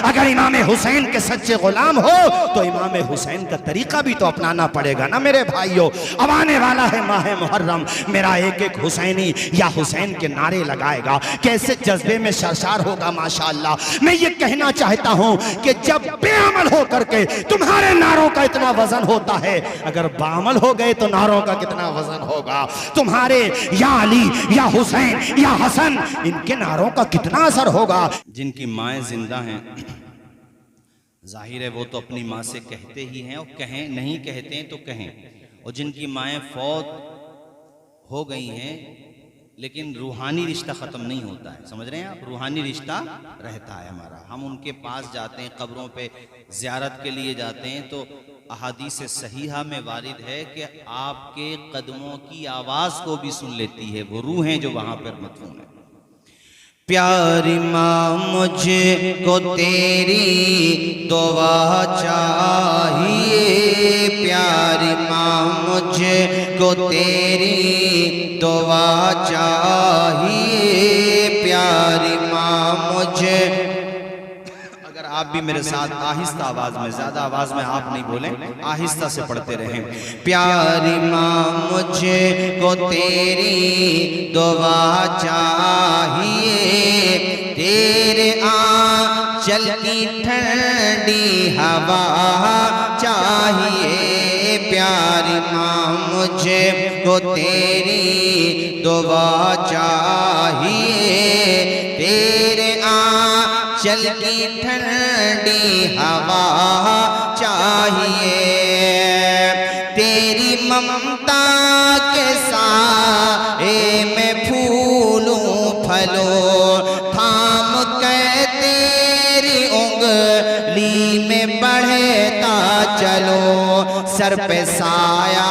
अगर इमाम हुसैन के सच्चे गुलाम हो तो इमाम हुसैन का तरीका भी तो अपनाना पड़ेगा ना मेरे भाइयों। अब आने वाला है माह मुहर्रम, मेरा एक एक हुसैनी या हुसैन के नारे लगाएगा, कैसे जज्बे में सरशार होगा माशाअल्लाह। मैं ये कहना चाहता हूं कि जब बेअमल हो करके तुम्हारे नारों का इतना वजन होता है, अगर बामल हो गए तो नारों का कितना वजन होगा। तुम्हारे या अली या हुसैन या हसन, इनके नारों का कितना असर होगा। जिनकी माएँ जिंदा हैं, जाहिर है वो तो अपनी माँ से कहते ही हैं, और कहें नहीं कहते हैं तो कहें। और जिनकी माएँ फौत हो गई हैं लेकिन रूहानी रिश्ता ख़त्म नहीं होता है, समझ रहे हैं आप, रूहानी रिश्ता रहता है हमारा। हम उनके पास जाते हैं, कब्रों पे ज़ियारत के लिए जाते हैं, तो अहादीस सहीहा में वारिद है कि आपके कदमों की आवाज़ को भी सुन लेती है वो रूहें जो वहाँ पर मदफून है। प्यारी माँ मुझको तेरी दुआ चाहिए, प्यारी माँ मुझको तेरी दुआ चाहिए, प्यारी माँ मुझे। अगर आप भी मेरे साथ आहिस्ता आवाज में, ज्यादा आवाज में आप नहीं बोलें, आहिस्ता से पढ़ते रहें। प्यारी माँ मुझको तेरी दुआ चाहिए, तेरे आंचल की ठंडी हवा चाहिए, प्यारी माँ मुझको तेरी दुआ चाहिए, तेरे आंचल की ठंडी हवा चाहिए, तेरी ममता के साए में फूलूं फलो, थाम के तेरी उंगली में बढ़ता चलो, सर पे साया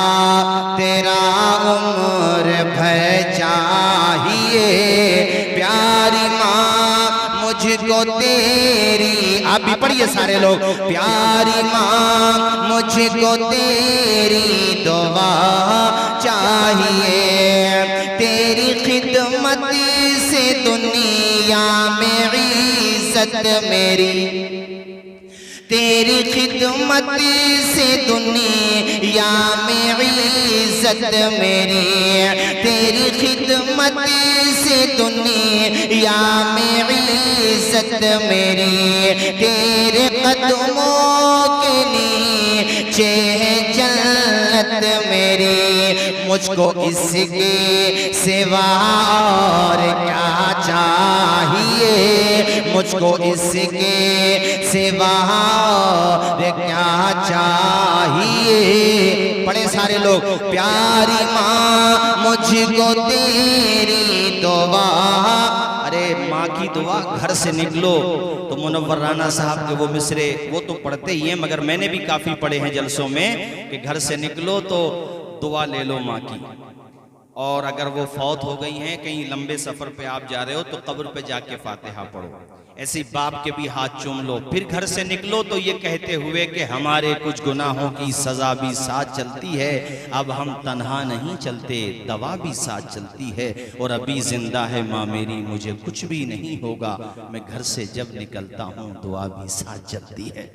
तेरा उम्र भर चाहिए, प्यारी माँ मुझको तेरी। आप भी पढ़िए सारे लोग। प्यारी माँ मुझको तेरी दुआ चाहिए, तेरी खिदमत से दुनिया में इज्जत मेरी, तेरी खिदमत से दुनिया में इज्जत मेरी, तेरी खिदमत से दुनिया में इज्जत मेरी, तेरे कदमों के नीचे है जन्नत मेरी, मुझको इसके सिवा और क्या चाहिए, मुझको इसके सिवा और क्या चाहिए। बड़े सारे लोग। प्यारी माँ मुझको तेरी दुआ। अरे माँ की दुआ, घर से निकलो तो मुनव्वर राना साहब के वो मिसरे वो तो पढ़ते ही हैं, मगर मैंने भी काफ़ी पढ़े हैं जलसों में कि घर से निकलो तो दुआ ले लो माँ की, और अगर वो फौत हो गई हैं, कहीं लंबे सफ़र पे आप जा रहे हो तो कब्र पे जाके फातिहा पढ़ो, ऐसे बाप के भी हाथ चूम लो। फिर घर से निकलो तो ये कहते हुए कि हमारे कुछ गुनाहों की सज़ा भी साथ चलती है, अब हम तन्हा नहीं चलते, दवा भी साथ चलती है, और अभी जिंदा है माँ मेरी, मुझे कुछ भी नहीं होगा, मैं घर से जब निकलता हूँ दुआ भी साथ चलती है।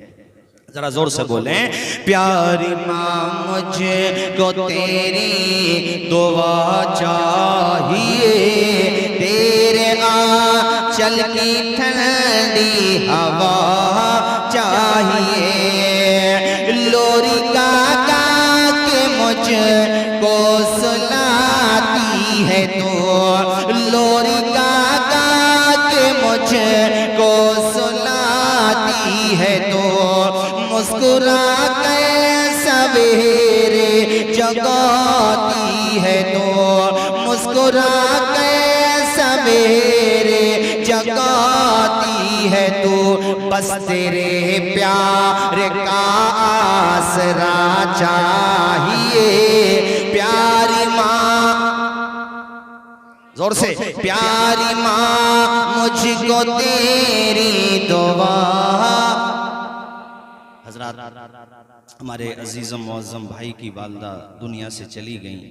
जरा जोर से बोलें। प्यारी माँ मुझको तेरी दुआ चाहिए, तेरे आंचल की ठंडी हवा चाहिए, लोरी गा के मुझको सुनाती है तो, लोरी गा के मुझको सुनाती है तो, मुस्कुरा के सवेरे जगाती है तो, मुस्कुरा के सवेरे जगाती है तो, बस तेरे प्यार का आसरा चाहिए। प्यारी माँ, जोर से। प्यारी माँ मुझको तेरी दुआ। हज़रात, हमारे अजीज़म मुअज़्ज़म भाई की वालदा दुनिया से चली गई,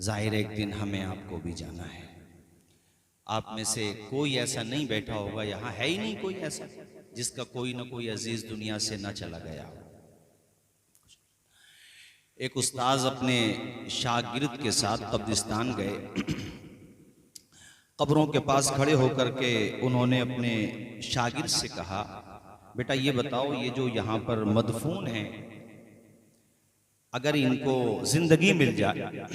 ज़ाहिर एक दिन हमें आपको भी जाना है। आप में से कोई ऐसा नहीं बैठा होगा, यहाँ है ही नहीं कोई ऐसा जिसका कोई ना कोई अजीज दुनिया से ना चला गया। एक उस्ताद अपने शागिर्द के साथ कब्रिस्तान गए। कब्रों के पास खड़े होकर के उन्होंने अपने शागिर्द से कहा, बेटा ये बताओ, ये जो यहाँ पर मदफून हैं, अगर इनको जिंदगी मिल जाए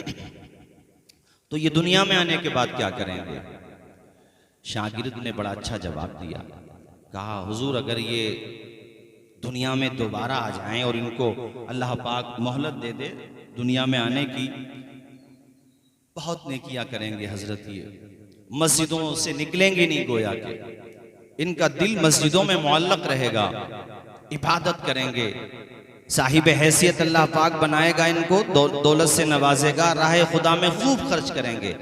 तो ये दुनिया में आने के बाद क्या करेंगे? शागिर्द ने बड़ा अच्छा जवाब दिया। कहा, हुजूर अगर ये दुनिया में दोबारा आ जाएं और इनको अल्लाह पाक मोहलत दे दे दुनिया में आने की, बहुत नेकियां करेंगे हजरत। ये मस्जिदों से निकलेंगे नहीं, गोया के इनका दिल मस्जिदों में मुअल्लक रहेगा, इबादत करेंगे, साहिब हैसियत अल्लाह पाक बनाएगा इनको, दौलत से नवाजेगा, राह खुदा में खूब खर्च करेंगे,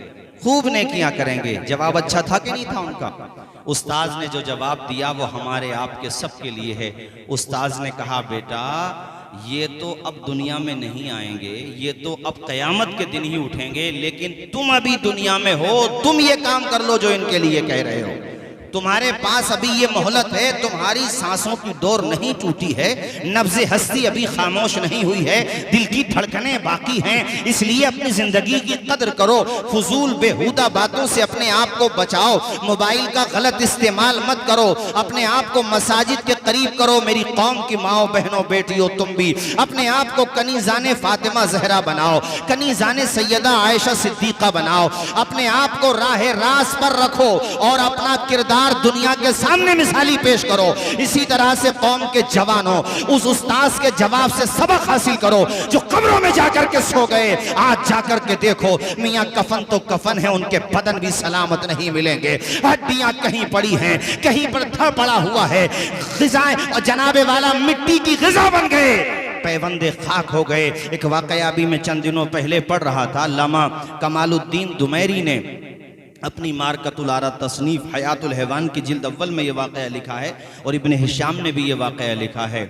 खूब नेकियां करेंगे। जवाब अच्छा था कि नहीं था उनका? उस्ताद ने जो जवाब दिया वो हमारे आपके सब के लिए है। उस्ताद ने कहा, बेटा ये तो अब दुनिया में नहीं आएंगे, ये तो अब कयामत के दिन ही उठेंगे, लेकिन तुम अभी दुनिया में हो, तुम ये काम कर लो जो इनके लिए कह रहे हो। तुम्हारे पास अभी ये मोहलत है, तुम्हारी सांसों की डोर नहीं टूटी है, नब्ज़े हस्ती अभी खामोश नहीं हुई है, दिल की धड़कनें बाकी हैं, इसलिए अपनी जिंदगी की कदर करो, फजूल बेहुदा बातों से अपने आप को बचाओ, मोबाइल का गलत इस्तेमाल मत करो, अपने आप को मसाजिद के करीब करो। मेरी कौम की माओ बहनों बेटियों, तुम भी अपने आप को कनीज़ाने फातिमा जहरा बनाओ, कनीज़ाने सैयदा आयशा सिद्दीक़ा बनाओ, अपने आप को राह रास पर रखो और अपना किरदार दुनिया के सामने मिसाली पेश करो। इसी तरह से कौम के जवानों, उस उस्ताद के जवाब से सबक हासिल करो जो कब्रों में जाकर के सो गए। आज जाकर के देखो, मियां कफन तो कफन है, उनके बदन भी सलामत नहीं मिलेंगे, हड्डियां कहीं पड़ी हैं, कहीं पर धड़ पड़ा हुआ है, ग़िज़ाएं और जनाबे वाला मिट्टी की ग़िज़ा बन गए, पैवंदे खाक हो गए। एक वाकया भी मैं चंद दिनों पहले पढ़ रहा था। अल्लामा कमालुद्दीन दुमैरी ने अपनी मारकतुल आरा तसनीफ हयातुल हैवान की जिल्द अव्वल में ये वाक़या लिखा है, और इब्ने हिशाम ने भी ये वाक़या लिखा है।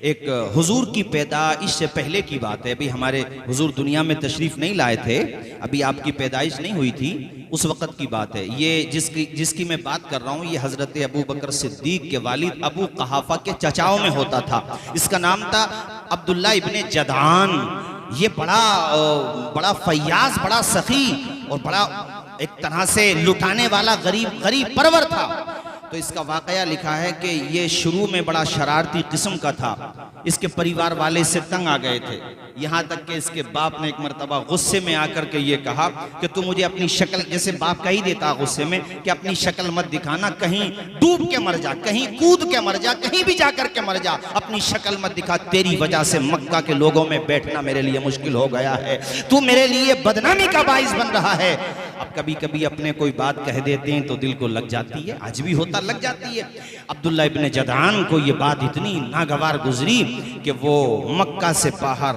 एक हुजूर की पैदाइश से पहले की बात है, अभी हमारे हुजूर दुनिया में तशरीफ़ नहीं लाए थे, अभी आपकी पैदाइश नहीं हुई थी, उस वक़्त की बात है। ये जिसकी मैं बात कर रहा हूँ, ये हज़रत अबू बकर सिद्दीक़ के वालिद अबू क़हाफ़ा के चचाओं में होता था। इसका नाम था अब्दुल्ला इब्ने जदान। ये बड़ा फयाज, बड़ा सखी और बड़ा एक तरह से लुटाने वाला गरीब परवर था। तो इसका वाकया लिखा है कि ये शुरू में बड़ा शरारती किस्म का था, इसके परिवार वाले से तंग आ गए थे, यहाँ तक कि इसके बाप ने एक मरतबा गुस्से में आकर के ये कहा कि तू मुझे अपनी शक्ल, जैसे बाप कह ही देता गुस्से में कि अपनी शक्ल मत दिखाना, कहीं डूब के मर जा, कहीं कूद के मर जा, कहीं भी जाकर के मर जा, अपनी शक्ल मत दिखा, तेरी वजह से मक्का के लोगों में बैठना मेरे लिए मुश्किल हो गया है, तू मेरे लिए बदनामी का बाइस बन रहा है। अब कभी कभी अपने कोई बात कह देते हैं तो दिल को लग जाती है, आज भी होता, लग जाती है। अब्दुल्ला इब्ने जदान को ये बात इतनी नागवार गुजरी कि वो मक्का से बाहर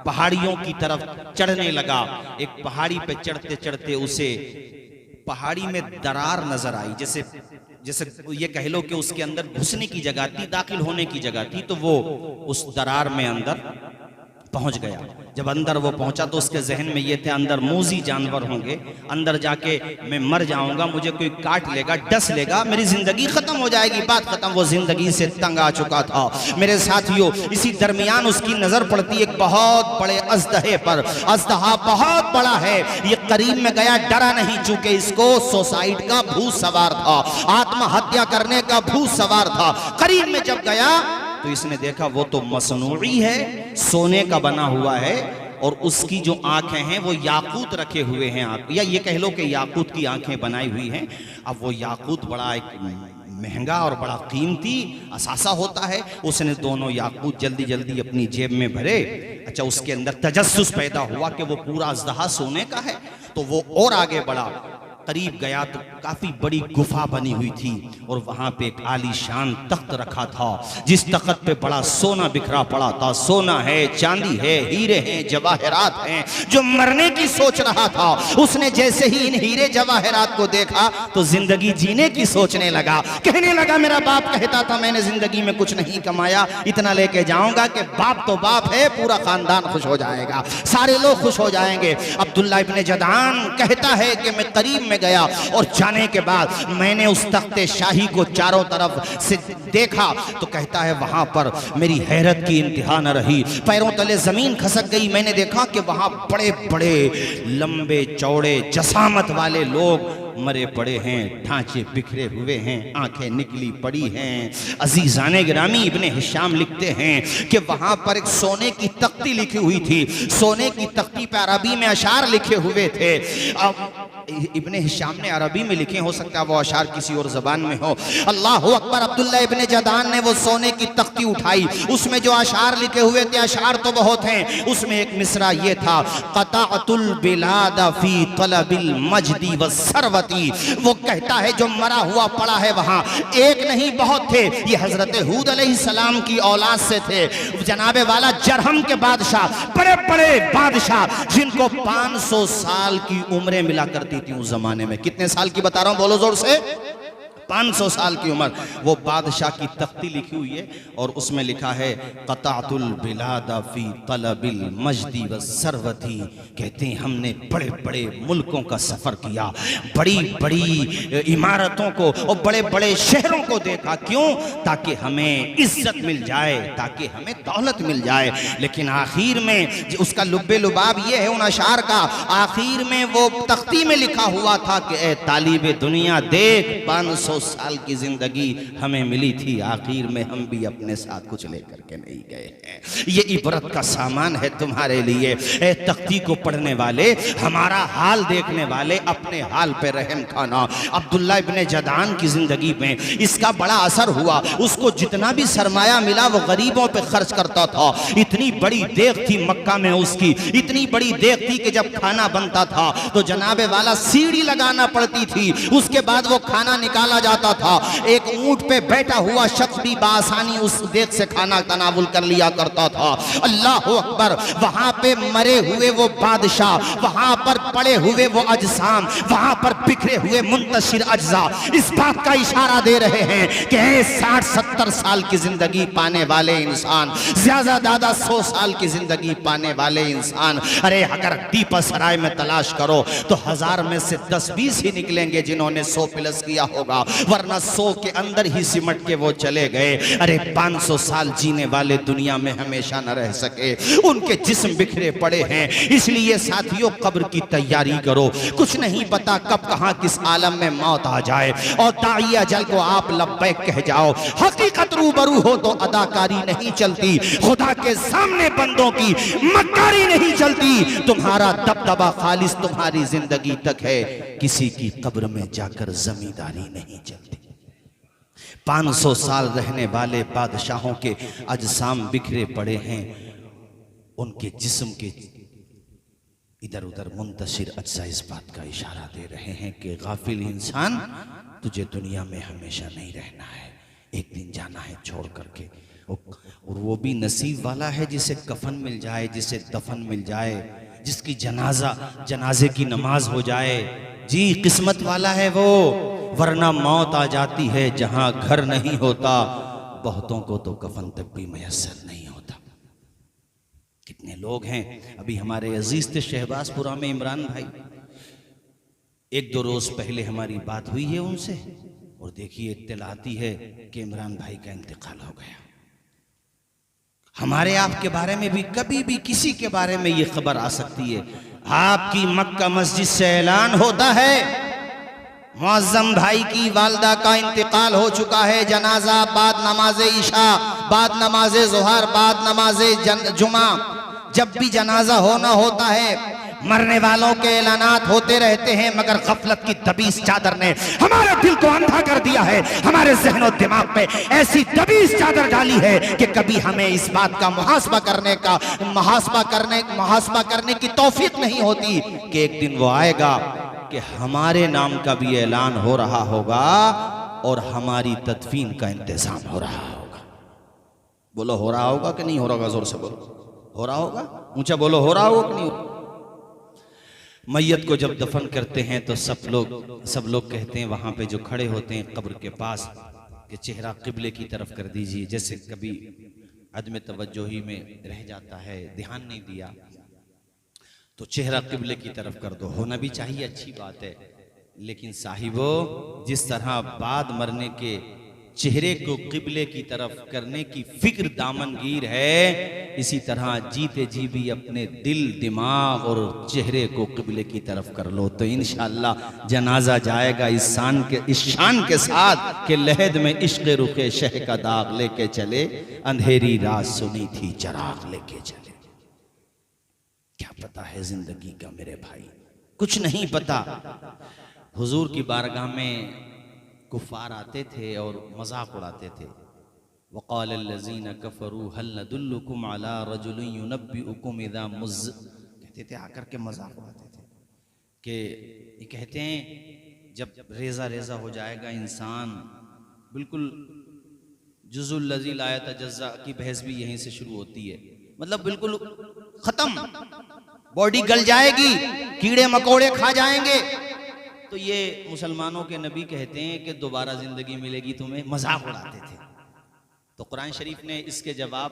पहाड़ियों की तरफ चढ़ने लगा। एक पहाड़ी पे चढ़ते चढ़ते उसे पहाड़ी में दरार नजर आई, जैसे ये कह लो कि उसके अंदर घुसने की जगह थी, दाखिल होने की जगह थी, तो वो उस दरार में अंदर पहुंच गया। जब अंदर वो पहुंचा तो उसके जहन में ये थे अंदर मूजी जानवर होंगे, अंदर जाके मैं मर जाऊंगा, मुझे कोई काट लेगा, डस लेगा, मेरी जिंदगी खत्म हो जाएगी, बात खत्म। वो जिंदगी से तंग आ चुका था मेरे साथियों। इसी दरमियान उसकी नजर पड़ती एक बहुत बड़े अजदहे पर। अजदहा बहुत बड़ा है, ये करीब में गया, डरा नहीं, चूंकि इसको सुसाइड का भूत सवार था, आत्महत्या करने का भूत सवार था। करीब में जब गया तो इसने देखा वो तो मसनूई है, सोने का बना हुआ है, और उसकी जो आंखें हैं वो याकूत रखे हुए हैं, या ये कह लो कि याकूत की आंखें बनाई हुई हैं। अब वो याकूत बड़ा एक महंगा और बड़ा कीमती असासा होता है। उसने दोनों याकूत जल्दी जल्दी अपनी जेब में भरे। अच्छा, उसके अंदर तजस्सुस पैदा हुआ कि वो पूरा अज़दहा सोने का है, तो वो और आगे बढ़ा। करीब गया तो काफी बड़ी गुफा बनी हुई थी, और वहां पे एक आलीशान तख्त रखा था, जिस तख्त पे बड़ा सोना बिखरा पड़ा था। सोना है, चांदी है, हीरे हैं, जवाहरात हैं। जो मरने की सोच रहा था, उसने जैसे ही इन हीरे जवाहरात को देखा तो जिंदगी जीने की सोचने लगा। कहने लगा, मेरा बाप कहता था मैंने जिंदगी में कुछ नहीं कमाया, इतना लेके जाऊंगा कि बाप तो बाप है, पूरा खानदान खुश हो जाएगा, सारे लोग खुश हो जाएंगे। अब्दुल्ला इब्ने जदान कहता है कि मैं करीब में मैं गया और जाने के बाद मैंने उस तख्ते शाही को चारों तरफ से देखा तो कहता है वहां पर मेरी हैरत की इंतहा न रही, पैरों तले जमीन खसक गई। मैंने देखा कि वहां बड़े बड़े लंबे चौड़े जसामत वाले लोग मरे पड़े हैं, ढांचे बिखरे हुए हैं, आंखें निकली पड़ी हैं। अजीजाने गिरामी इब्ने हिशाम लिखते हैं कि वहां पर एक सोने की तख्ती लिखी हुई थी, सोने की तख्ती पे अरबी में अशार लिखे हुए थे। अब इब्ने हिशाम ने अरबी में लिखे, हो सकता है वो अशार किसी और जबान में हो। अल्लाह अकबर। अब्दुल्ला इब्ने जदान ने वो सोने की तख्ती उठाई, उसमें जो अशार लिखे हुए थे, अशार तो बहुत हैं, उसमें एक मिसरा ये था, क़ताअतुल बिलाद फी तलबिल मजदी व सरवती। वो कहता है जो मरा हुआ पड़ा है वहां एक नहीं बहुत थे। ये हजरत हूद अलैहिस्सलाम की औलाद से थे। जनाबे वाला जरहम के बादशाह, बड़े बड़े बादशाह जिनको 500 साल की उम्रें मिला करती थी उस जमाने में। कितने साल की बता रहा हूं, बोलो जोर से। 500 साल की उम्र। वो बादशाह की तख्ती लिखी हुई है और उसमें लिखा है क़ताअतुल बिलाद फी तलबिल मजदी व सरवती। कहते हैं हमने बड़े बड़े मुल्कों का सफर किया, बड़ी बड़ी इमारतों को और बड़े बड़े शहरों को देखा। क्यों? ताकि हमें इज्जत मिल जाए, ताकि हमें दौलत मिल जाए। लेकिन आखिर में उसका लुब्बे लुबाब ये है उन अशार का, आखिर में वो तख्ती में लिखा हुआ था कि ए तालिबे दुनिया देख, 500 साल की जिंदगी हमें मिली थी, आखिर में हम भी अपने साथ कुछ लेकर के नहीं गए हैं। ये इबरत का सामान है तुम्हारे लिए। ए तख्ती को पढ़ने वाले, हमारा हाल देखने वाले, अपने हाल पे रहम खाना। अब्दुल्ला इब्ने जदान की जिंदगी में इसका बड़ा असर हुआ। उसको जितना भी सरमाया मिला वो गरीबों पे खर्च करता था। इतनी बड़ी देख थी मक्का में उसकी, इतनी बड़ी देख थी कि जब खाना बनता था तो जनाबे वाला सीढ़ी लगाना पड़ती थी, उसके बाद वो खाना निकाला जाता था। एक ऊंट पे बैठा हुआ शख्स भी बासानी उस देख से खाना तनावुल कर लिया करता था। अल्लाह अकबर। वहां पे मरे हुए वो बादशाह, वहां पर पड़े हुए वो अजसाम, वहां पर बिखरे हुए मुंतशिर अज्जा इस बात का इशारा दे रहे हैं कि 60-70 साल की जिंदगी पाने वाले इंसान, ज्यादा ज्यादा 100 साल की जिंदगी पाने वाले इंसान, अरे अगर दीपा सराय में तलाश करो तो 1000 में से 10-20 ही निकलेंगे जिन्होंने 100 प्लस किया होगा, वरना 100 के अंदर ही सिमट के वो चले गए। अरे 500 साल जीने वाले दुनिया में हमेशा न रह सके, उनके जिस्म बिखरे पड़े हैं। इसलिए साथियों कब्र की तैयारी करो, कुछ नहीं पता कब कहां किस आलम में मौत आ जाए। और दाई अजल को आप लब्बैक कह जाओ। हकीकत रूबरू हो तो अदाकारी नहीं चलती, खुदा के सामने बंदों की मक्कारी नहीं चलती। तुम्हारा दबदबा खालिस तुम्हारी जिंदगी तक है, किसी की कब्र में जाकर जमींदारी नहीं चलती। 500 साल रहने वाले बादशाहों के अजसाम बिखरे पड़े हैं, उनके जिस्म के इधर उधर मुंतशिर अज्जा इस बात का इशारा दे रहे हैं कि गाफिल इंसान, तुझे दुनिया में हमेशा नहीं रहना है, एक दिन जाना है छोड़ करके। और वो भी नसीब वाला है जिसे कफन मिल जाए, जिसे दफन मिल जाए, जिसकी जनाजे की नमाज हो जाए। जी किस्मत वाला है वो, वरना मौत आ जाती है जहां घर नहीं होता। बहुतों को तो कफन तक भी मयस्सर नहीं होता। कितने लोग हैं, अभी हमारे अजीज थे शहबाजपुरा में इमरान भाई, 1-2 रोज पहले हमारी बात हुई है उनसे और देखिए इत्तला आती है कि इमरान भाई का इंतकाल हो गया। हमारे आपके बारे में भी कभी भी किसी के बारे में ये खबर आ सकती है। आपकी मक्का मस्जिद से ऐलान होता है मुअज्जम भाई की वालदा का इंतकाल हो चुका है। जनाजा बाद नमाज इशा, बाद नमाज ज़ोहर, बाद नमाज जुमा, जब भी जनाजा होना होता है मरने वालों के ऐलानात होते रहते हैं, मगर गफलत की दबीस चादर ने हमारे दिल को अंधा कर दिया है। हमारे ज़हन दिमाग पे ऐसी दबीस चादर डाली है कि कभी हमें इस बात का मुहासबा करने की तौफीक नहीं होती कि एक दिन वो आएगा कि हमारे नाम का भी ऐलान हो रहा होगा और हमारी तदफीन का इंतजाम हो रहा होगा। बोलो हो रहा होगा कि नहीं हो रहा होगा? जोर से बोलो। हो रहा होगा? ऊंचा बोलो, हो रहा होगा कि नहीं हो? मैयत को जब दफन करते हैं तो सब लोग कहते हैं वहां पे जो खड़े होते हैं कब्र के पास कि चेहरा किबले की तरफ कर दीजिए। जैसे कभी अदम तवज्जोही में रह जाता है, ध्यान नहीं दिया, तो चेहरा किबले की तरफ कर दो। होना भी चाहिए, अच्छी बात है, लेकिन साहिबो, जिस तरह बाद मरने के चेहरे को किबले की तरफ करने की फिक्र दामनगीर है, इसी तरह जीते जी भी अपने दिल, दिमाग और चेहरे को किबले की तरफ कर लो, तो इंशाअल्लाह जनाजा जाएगा इस शान के साथ कि लहद में इश्क़ रुखे शह का दाग लेके चले, अंधेरी रात सुनी थी चराग लेके चले। क्या पता है जिंदगी का मेरे भाई, कुछ नहीं पता। हुजूर की बारगाह में कुफार आते थे और मजाक उड़ाते थे। वक़ाल लज़ीना कफ़रू हल नदुल्लुकुम अला रजुलिन युनब्बिउकुम इज़ा मुज़, कहते थे आकर के मजाक उड़ाते थे कि ये कहते हैं जब रेज़ा रेज़ा हो जाएगा इंसान, बिल्कुल जुज़ुल लज़ी ला यतजज़्ज़ा की बहस भी यहीं से शुरू होती है, मतलब बिल्कुल खत्म, बॉडी गल जाएगी, कीड़े मकोड़े खा जाएंगे। तो ये मुसलमानों के नबी कहते हैं कि दोबारा जिंदगी मिलेगी तुम्हें, मजाक उड़ाते थे। तो कुरान शरीफ ने इसके जवाब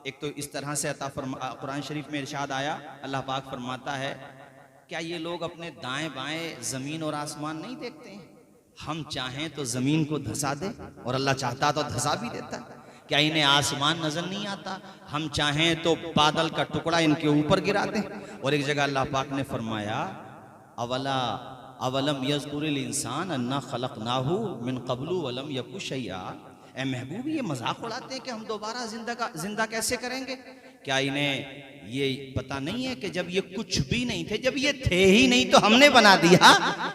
एक तो इस तरह से कुरान शरीफ में इरशाद आया, अल्लाह पाक फरमाता है, क्या ये लोग अपने दाएं बाएं जमीन और आसमान नहीं देखते हैं? हम चाहें तो जमीन को धंसा दे और अल्लाह चाहता तो धंसा भी देता। क्या इन्हें आसमान नजर नहीं आता? हम चाहें तो बादल का टुकड़ा इनके ऊपर गिरा दें। और एक जगह अल्लाह पाक ने फरमाया, अवलम यज़कुरिल इंसान अन्ना खलक़नाहु मिन क़ब्लु वलम यकु शैआ। ए महबूब, ये मजाक उड़ाते हैं कि हम दोबारा जिंदा कैसे करेंगे? क्या इन्हें ये पता नहीं है कि जब ये कुछ भी नहीं थे, जब ये थे ही नहीं तो हमने बना दिया।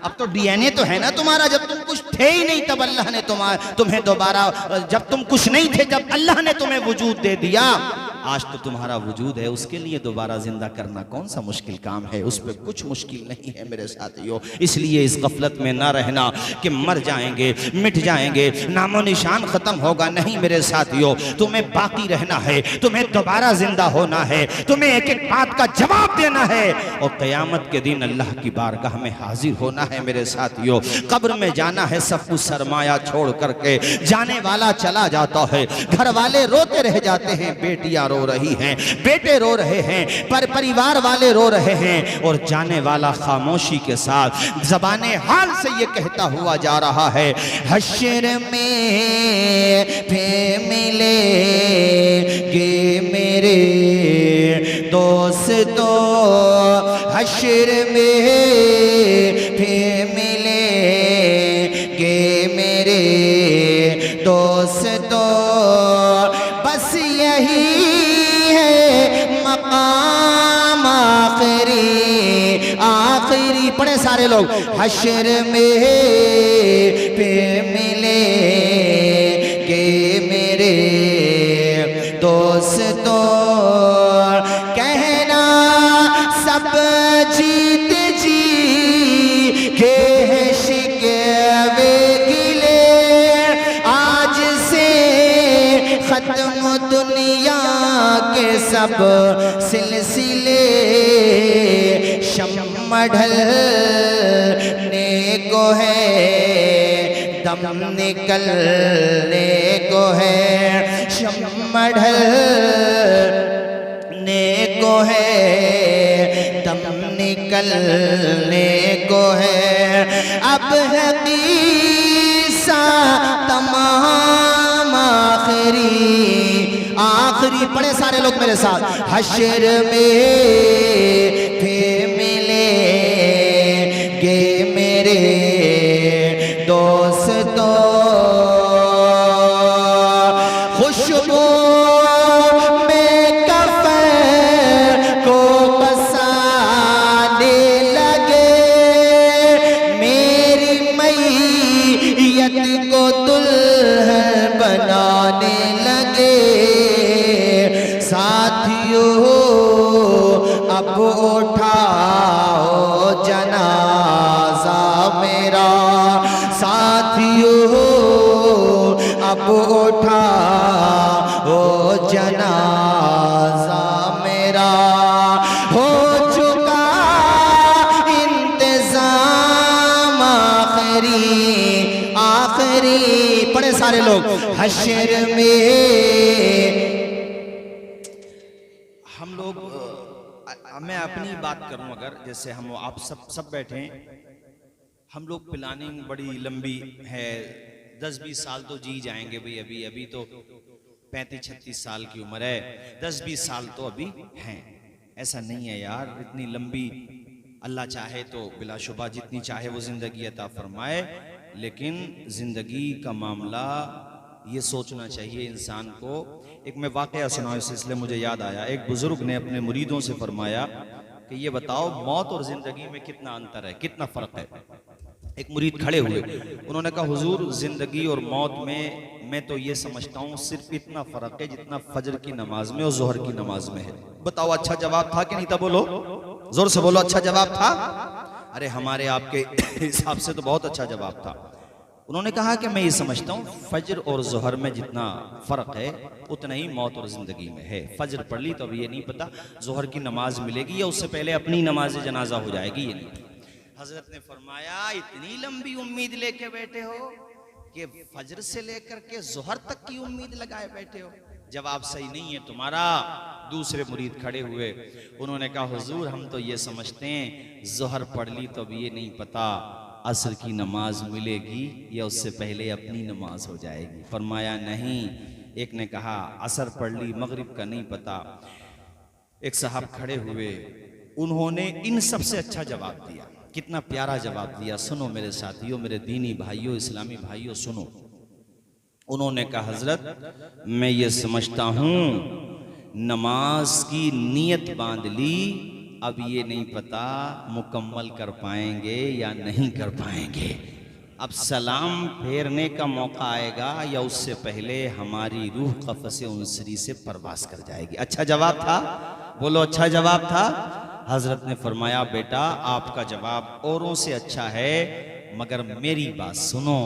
अब तो डीएनए तो है ना तुम्हारा, जब तुम कुछ थे ही नहीं तब अल्लाह ने तुम्हें दोबारा, जब तुम कुछ नहीं थे जब अल्लाह ने तुम्हें वजूद दे दिया, आज तो तुम्हारा वजूद है, उसके लिए दोबारा जिंदा करना कौन सा मुश्किल काम है? उस पर कुछ मुश्किल नहीं है मेरे साथियों। इसलिए इस गफलत में ना रहना कि मर जाएंगे, मिट जाएंगे, नामो निशान खत्म होगा। नहीं मेरे साथियों, तुम्हें बाकी रहना है, तुम्हें दोबारा जिंदा होना है, तुम्हें एक एक बात का जवाब देना है और क़यामत के दिन अल्लाह की बारगाह में हाजिर होना है मेरे साथियों। कब्र में जाना है, सब कुछ सरमाया छोड़ करके जाने वाला चला जाता है। घर वाले रोते रह जाते हैं, बेटियां रो रही हैं, बेटे रो रहे हैं, पर परिवार वाले रो रहे हैं और जाने वाला खामोशी के साथ ज़बाने हाल से ये कहता हुआ जा रहा है, हश्र में फिर मिलेंगे मेरे दोस्तों, हश्र में फिर मिलेंगे मेरे दोस्तों, बस यही मकाम आखिरी पढ़े सारे लोग, हश्र में पे मिलेंगे मेरे दोस्तों, कहना सब जीत जी के शिकवे गिले, आज से खत्म दुनिया के सब सिलसिले, शम्म ढलने को है, दम निकलने को है, शम्म ढलने को है, दम निकलने को है, अब है क़िस्सा तमाम आखिरी पढ़े सारे लोग मेरे साथ, हश्र में फिर मिलेंगे मेरे दोस्तों, खुशबू में कफन को बसाने लगे, मेरी मैयत को दुल्हन बनाने लगे, साथियों अब उठाओ जनाजा मेरा, साथियों अब उठाओ जनाजा मेरा, हो चुका इंतजाम आखिरी पढ़े सारे लोग, हश्र में। हम लोग, मैं अपनी बात करूं अगर, जैसे हम आप सब बैठे हैं, हम लोग प्लानिंग बड़ी लंबी है, 10-20 साल तो जी जाएंगे भाई, अभी तो 35-36 साल की उम्र है, 10-20 साल तो अभी हैं। ऐसा नहीं है यार, इतनी लंबी अल्लाह चाहे तो बिलाशुबा जितनी चाहे वो जिंदगी अता फरमाए, लेकिन जिंदगी का मामला ये सोचना चाहिए इंसान को। एक मैं वाकया सुनाऊं, इस सिलसिले मुझे याद आया, एक बुजुर्ग ने अपने मुरीदों से फरमाया कि ये बताओ मौत और जिंदगी में कितना अंतर है, कितना फर्क है। एक मुरीद खड़े हुए, उन्होंने कहा हुजूर जिंदगी और मौत में मैं तो ये समझता हूँ सिर्फ इतना फर्क है जितना फजर की नमाज में और जोहर की नमाज में है। बताओ अच्छा जवाब था कि नहीं था? बोलो, जोर से बोलो, अच्छा जवाब था? अरे हमारे आपके हिसाब से तो बहुत अच्छा जवाब था। उन्होंने कहा कि मैं ये समझता हूँ फजर और जोहर में जितना फर्क है उतना ही मौत और जिंदगी में है। फजर पढ़ ली तो अभी ये नहीं पता जोहर की नमाज मिलेगी या उससे पहले अपनी नमाज जनाजा हो जाएगी, ये नहीं। हजरत ने फरमाया इतनी लंबी उम्मीद लेके बैठे हो कि फजर से लेकर के जोहर तक की उम्मीद लगाए बैठे हो, जवाब सही नहीं है तुम्हारा। दूसरे मुरीद खड़े हुए, उन्होंने कहा हुजूर हम तो ये समझते हैं जोहर पढ़ ली तो अब ये नहीं पता असर की नमाज मिलेगी या उससे पहले अपनी नमाज हो जाएगी। फरमाया नहीं। एक ने कहा असर पढ़ ली मगरिब का नहीं पता। एक साहब खड़े हुए, उन्होंने इन सबसे अच्छा जवाब दिया। कितना प्यारा जवाब दिया, सुनो मेरे साथियों, मेरे दीनी भाइयों, इस्लामी भाइयों, सुनो। उन्होंने कहा हजरत मैं ये समझता हूँ नमाज की नीयत बांध ली, अब ये नहीं पता मुकम्मल कर पाएंगे या नहीं कर पाएंगे। अब सलाम फेरने का मौका आएगा या उससे पहले हमारी रूह कफ़स उनसरी से परवास कर जाएगी। अच्छा जवाब था? बोलो अच्छा जवाब था? हजरत ने फरमाया बेटा आपका जवाब औरों से अच्छा है, मगर मेरी बात सुनो,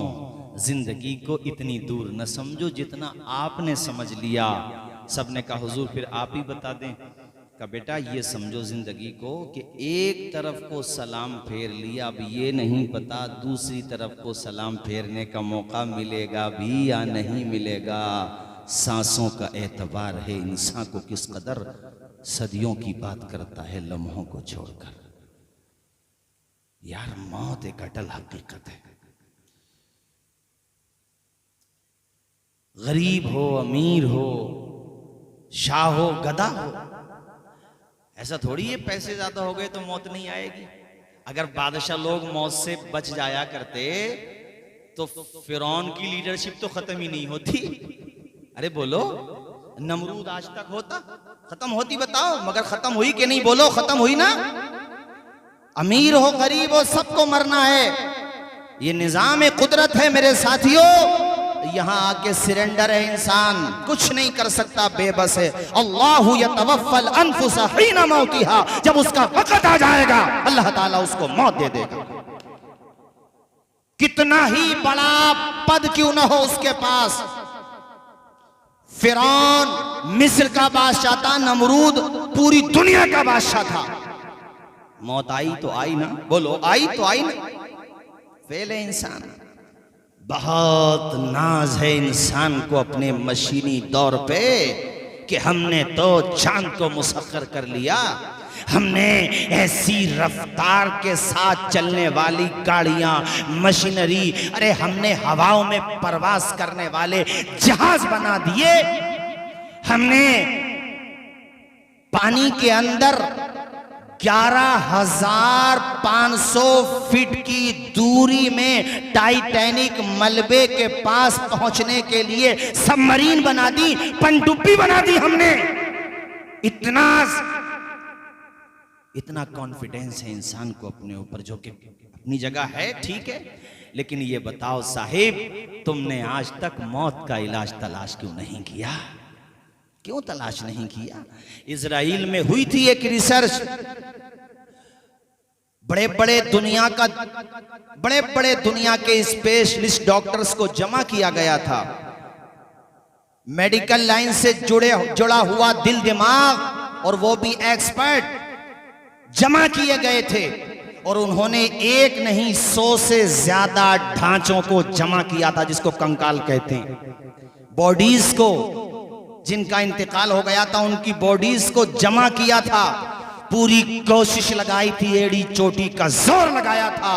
जिंदगी को इतनी दूर न समझो जितना आपने समझ लिया। सबने कहा हुजूर फिर आप ही बता दें। का बेटा ये समझो जिंदगी को कि एक तरफ को सलाम फेर लिया, अब ये नहीं पता दूसरी तरफ को सलाम फेरने का मौका मिलेगा भी या नहीं मिलेगा। सांसों का एतबार है इंसान को किस कदर सदियों की बात करता है लम्हों को छोड़कर। यार मौत एक अटल हकीकत है। गरीब हो अमीर हो शाह हो गधा हो, ऐसा थोड़ी है पैसे ज्यादा हो गए तो मौत नहीं आएगी। अगर बादशाह लोग मौत से बच जाया करते तो फिरौन की लीडरशिप तो खत्म ही नहीं होती। अरे बोलो, नमरूद आज तक होता? खत्म होती? बताओ। मगर खत्म हुई कि नहीं? बोलो खत्म हुई ना। अमीर हो गरीब हो सबको मरना है, ये निजाम कुदरत है मेरे साथियों। यहां आके सिरेंडर है इंसान, कुछ नहीं कर सकता, बेबस है। अल्लाहु यतवफ़्फ़ल अनफुसा हीना मौतिहा, जब उसका वक्त आ जाएगा अल्लाह ताला उसको मौत दे देगा। कितना ही बड़ा पद क्यों ना हो उसके पास। फिरौन मिस्र का बादशाह था, नमरूद पूरी दुनिया का बादशाह था। मौत आई तो आई ना, बोलो आई तो आई ना। फेल है इंसान। बहुत नाज है इंसान को अपने मशीनी दौर पे कि हमने तो चांद को मुसख्खर कर लिया, हमने ऐसी रफ्तार के साथ चलने वाली गाड़ियां मशीनरी, अरे हमने हवाओं में परवास करने वाले जहाज बना दिए, हमने पानी के अंदर 11,500 फीट की दूरी में टाइटैनिक मलबे के पास पहुंचने के लिए सबमरीन बना दी, पनडुब्बी बना दी हमने। इतना कॉन्फिडेंस है इंसान को अपने ऊपर, जो कि अपनी जगह है, ठीक है। लेकिन ये बताओ साहिब, तुमने आज तक मौत का इलाज तलाश क्यों नहीं किया? क्यों तलाश नहीं किया? इजराइल में हुई थी एक रिसर्च, बड़े बड़े दुनिया के स्पेशलिस्ट डॉक्टर्स को जमा किया गया था। मेडिकल लाइन से जुड़ा हुआ दिल दिमाग, और वो भी एक्सपर्ट जमा किए गए थे, और उन्होंने एक नहीं 100 से ज्यादा ढांचों को जमा किया था, जिसको कंकाल कहते हैं। बॉडीज को, जिनका इंतकाल हो गया था, उनकी बॉडीज को जमा किया था। पूरी कोशिश लगाई थी, एड़ी चोटी का जोर लगाया था,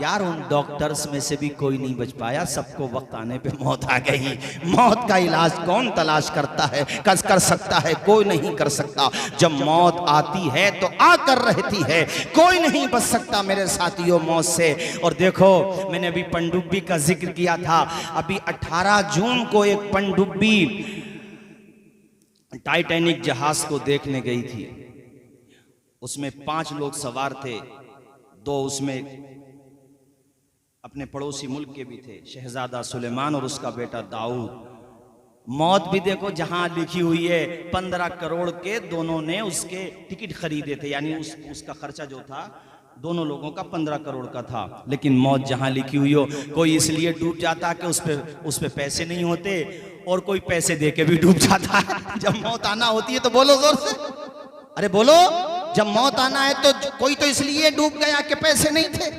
यार उन डॉक्टर्स में से भी कोई नहीं बच पाया, सबको वक्त आने पे मौत आ गई। मौत का इलाज कौन तलाश करता है, कर सकता है? कोई नहीं कर सकता। जब मौत आती है तो आकर रहती है, कोई नहीं बच सकता मेरे साथियों मौत से। और देखो, मैंने अभी पनडुब्बी का जिक्र किया था, अभी 18 जून को एक पनडुब्बी टाइटैनिक जहाज को देखने गई थी। उसमें 5 लोग सवार थे, 2 उसमें अपने पड़ोसी मुल्क के भी थे, शहजादा सुलेमान और उसका बेटा दाऊद। मौत भी देखो जहां लिखी हुई है, 15 करोड़ के दोनों ने उसके टिकट खरीदे थे, यानी उसका खर्चा जो था दोनों लोगों का 15 करोड़ का था। लेकिन मौत जहां लिखी हुई हो, कोई इसलिए डूब जाता कि उस पे पैसे नहीं होते, और कोई पैसे दे के भी डूब जाता है। जब मौत आना होती है तो बोलो जोर से, अरे बोलो, जब मौत आना है तो कोई तो इसलिए डूब गया कि पैसे नहीं थे,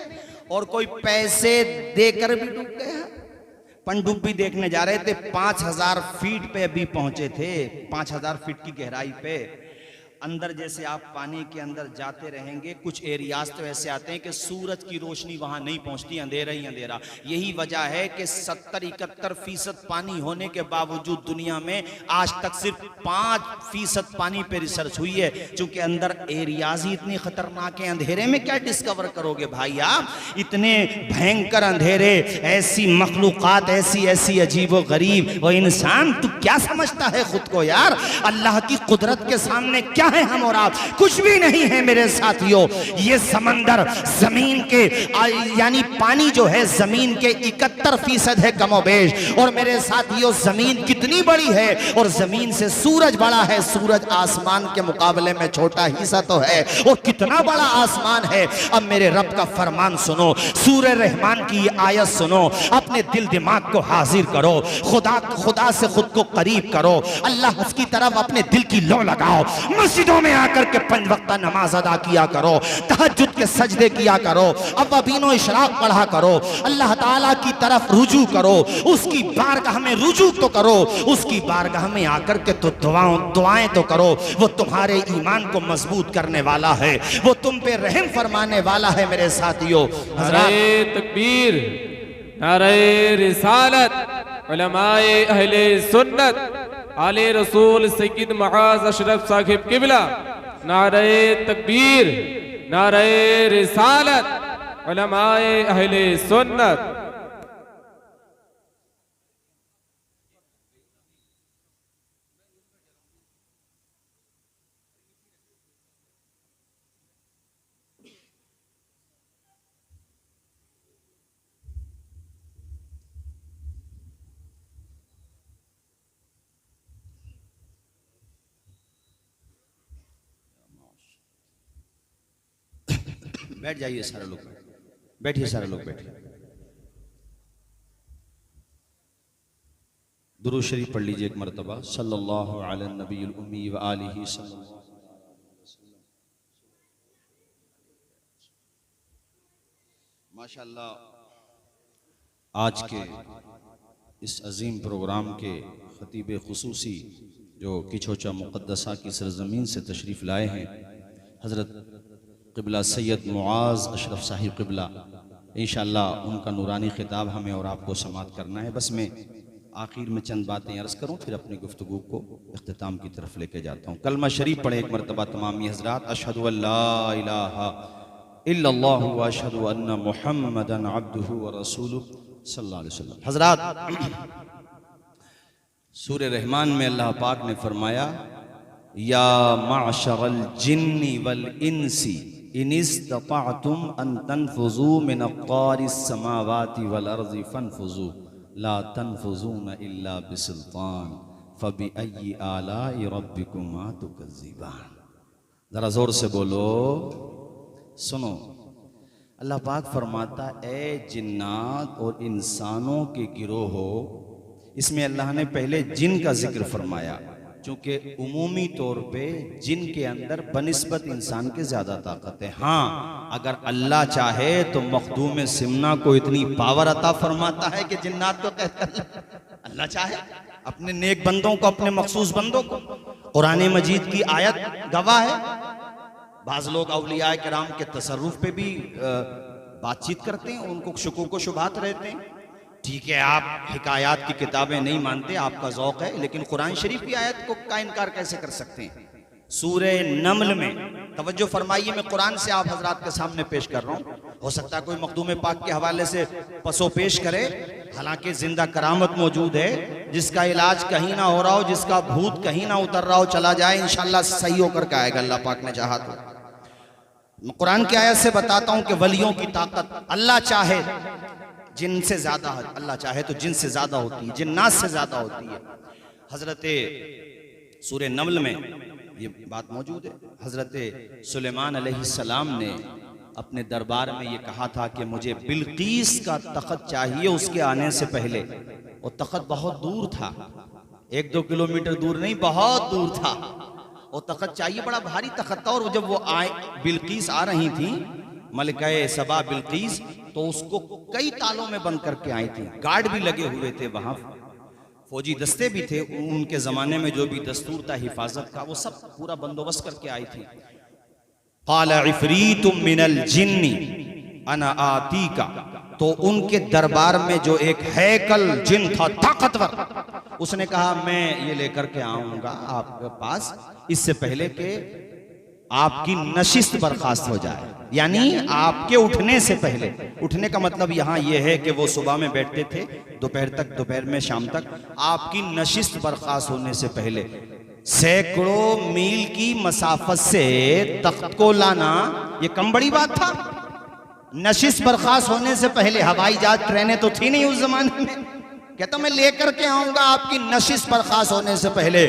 और कोई पैसे देकर भी डूब गया। पनडुब्बी देखने जा रहे थे, 5000 फीट पे अभी पहुंचे थे, 5000 फीट की गहराई पे। अंदर जैसे आप पानी के अंदर जाते रहेंगे, कुछ एरियाज तो ऐसे आते हैं कि सूरज की रोशनी वहां नहीं पहुंचती, अंधेरा ही अंधेरा। यही वजह है कि 70-71% पानी होने के बावजूद दुनिया में आज तक सिर्फ 5% पानी पे रिसर्च हुई है, क्योंकि अंदर एरियाज ही इतनी खतरनाक है। अंधेरे में क्या डिस्कवर करोगे भाई आप? इतने भयंकर अंधेरे, ऐसी मखलूकात, ऐसी अजीबो गरीब। वो इंसान, तू क्या समझता है खुद को यार? अल्लाह की कुदरत के सामने क्या है हम और आप? कुछ भी नहीं है मेरे साथियों। ये समंदर जमीन के यानी पानी जो है जमीन के 71% है कमोबेश। और मेरे साथियों, जमीन कितनी बड़ी है, और जमीन से सूरज बड़ा है। सूरज आसमान के मुकाबले में छोटा ही सा तो है, और कितना बड़ा आसमान है। अब मेरे रब का फरमान सुनो, सूरह रहमान की ये आयत सुनो, अपने दिल दिमाग को हाजिर करो, खुदा से खुद को करीब करो, अल्लाह की तरफ अपने दिल की लो लगाओ, मस्जिदों में आकर के 5 वक्त नमाज अदा किया करो, तहज्जुद के सजदे किया करो, अव्वाबीनो इशराक पढ़ा करो, अल्लाह ताला की तरफ रुजू करो, उसकी बारगाह में रुजू तो करो, उसकी बारगाह में आकर के तो दुआएं तो करो। वो तुम्हारे ईमान को मजबूत करने वाला है, वो तुम पे रहम फरमाने वाला है मेरे साथियों। नारे तकबीर, नारे रिसालत, उलमाए अहले सुन्नत, आले रसूल सैयद मुआज़ अशरफ साहिब किबला। नारे तकबीर, नारे रिसालत, उलमाए अहले सुन्नत। बैठ जाइए सारे लोग, बैठिए सारे लोग, बैठिए। दुरूद शरीफ पढ़ लीजिए एक मरतबा, सल्लल्लाहु अलैहि नबील उम्मी व आलिहि सल्लल्लाहु अलैहि वसल्लम। माशाअल्लाह, आज के इस अजीम प्रोग्राम के खतीब खुसूसी जो किछोचा मुक़द्दसा की सरजमीन से तशरीफ़ लाए हैं, हज़रत क़िबला सैयद मुआज़ अशरफ साहिब क़िबला, इंशाअल्लाह उनका नूरानी खिताब हमें और आपको समात करना है। बस मैं आखिर में चंद बातें अर्ज़ करूँ, फिर अपनी गुफ्तगू को इख्तिताम की तरफ लेके जाता हूँ। कलमा शरीफ पढ़े एक मरतबा तमामी हज़रात। अशहदु अल्ला इलाहा इल्लल्लाह व अशहदु अन्ना मुहम्मदन अब्दुहु व रसूलुहु सल्लल्लाहु अलैहि वसल्लम। हज़रात, सूरह रहमान में अल्लाह पाक ने फरमाया, या माशरल जिन्नी वल इंसी इन इस्तताअतुम अन तनफुजू मिन अक़तारिस समावाति वल अर्ज़ि फनफुजू ला तनफुजून इल्ला बिसुल्तान फबिअय्यि आलाइ रब्बिकुमा तुकज़्ज़िबान। ज़रा ज़ोर से बोलो, सुनो। अल्लाह पाक फरमाता, ए जिन्नात और इंसानों के गिरोह हो। इसमें अल्लाह ने पहले जिन का जिक्र फरमाया, चूँकि उमूमी तौर पे जिन के अंदर बनिस्बत इंसान के ज़्यादा ताकत है। हाँ, अगर अल्लाह चाहे तो मखदूम सिमना को इतनी पावर अता फरमाता है कि जिन्नात को कहता अल्लाह चाहे अपने नेक बंदों को, अपने मखसूस बंदों को। कुरान मजीद की आयत गवाह है। बाज़ लोग औलिया किराम के तसर्रुफ पे भी बातचीत करते हैं, उनको शकूक व शुबहात रहते हैं। ठीक है, आप हिकायात की किताबें नहीं मानते, आपका ज़ौक़ है, लेकिन कुरान शरीफ की आयत को का इनकार कैसे कर सकते हैं? सूरे नमल में तवज्जो फरमाइए, मैं कुरान से आप हजरात के सामने पेश कर रहा हूँ। हो सकता है कोई मखदूम पाक के हवाले से पसो पेश करे, हालांकि जिंदा करामत मौजूद है, जिसका इलाज कहीं ना हो रहा हो, जिसका भूत कहीं ना उतर रहा हो, चला जाए इंशाअल्लाह सही होकर के आएगा, अल्लाह पाक ने चाहा तो। मैं कुरान की आयत से बताता हूँ कि वलियों की ताकत अल्लाह चाहे जिनसे ज्यादा, अल्लाह चाहे तो जिनसे ज्यादा होती है, जिन्नात से ज्यादा होती है। हजरत सूरे नमल में ये बात मौजूद है। हजरत सुलेमान अलैहिस्सलाम ने अपने दरबार में ये कहा था कि मुझे बिल्कीस का तख्त चाहिए उसके आने से पहले। वो तख्त बहुत दूर था, 1-2 किलोमीटर दूर नहीं, बहुत दूर था। वो तख्त चाहिए, बड़ा भारी तख्त था। और जब वो आए, बिल्कीस आ रही थी, मलिका सबा बिल्कीस, तो उसको कई तालों में बंद करके आई थी। गार्ड भी लगे हुए थे वहां, फौजी दस्ते भी थे उनके जमाने में, जो भी दस्तूर था हिफाजत का, वो सब पूरा बंदोबस्त करके आई थी। क़ाल इफ़रीतुम मिनल जिन्नी अना आतीका, तो उनके दरबार में जो एक हैकल जिन था ताकतवर, उसने कहा मैं ये लेकर के आऊंगा आपके पास, इससे पहले कि आपकी नशिस्त बर्खास्त हो जाए, यानी आपके उठने से पहले। उठने का मतलब यहाँ ये है कि वो सुबह में बैठते थे, दोपहर तक, दोपहर में शाम तक, आपकी नशिस्त बर्खास्त होने से पहले सैकड़ों मील की मसाफत से तख्त को लाना ये कम बड़ी बात था। नशिस्त बर्खास्त होने से पहले, हवाई जहाज ट्रेनें तो थी नहीं उस जमाने में, कहता मैं लेकर के आऊंगा आपकी नशिस्त बर्खास्त होने से पहले।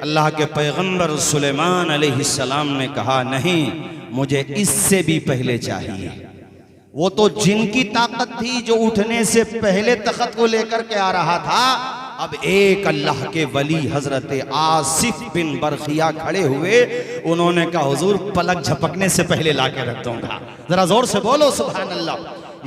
अल्लाह के पैगंबर सुलेमान अलैहिस्सलाम ने कहा नहीं, मुझे इससे भी पहले चाहिए। वो तो जिनकी ताकत थी जो उठने से पहले तख्त को लेकर के आ रहा था। अब एक अल्लाह के वली हजरत आसिफ बिन बरखिया खड़े हुए, उन्होंने कहा हुजूर पलक झपकने से पहले ला के रख दूंगा। जरा जोर से बोलो सुभान अल्लाह।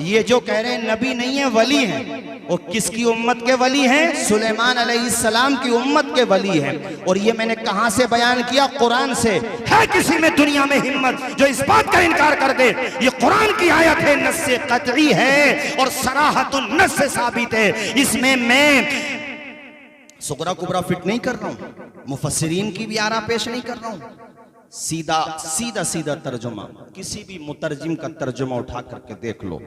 ये जो कह रहे हैं नबी नहीं है, वली हैं। वो किसकी उम्मत के वली हैं? सुलेमान अलैहिस्सलाम की उम्मत के वली हैं। और ये मैंने कहां से बयान किया? कुरान से। है किसी में दुनिया में हिम्मत जो इस बात का इनकार कर दे? ये कुरान की आयत है, नस्स कतई है और सराहतुन नस्स से साबित है। इसमें मैं सुगरा कुबरा फिट नहीं कर रहा हूं, मुफस्सिरीन की भी आरा पेश नहीं कर रहा हूं, सीधा तर्जुमा, किसी भी मुतरजिम का तर्जुमा उठा करके देख लो।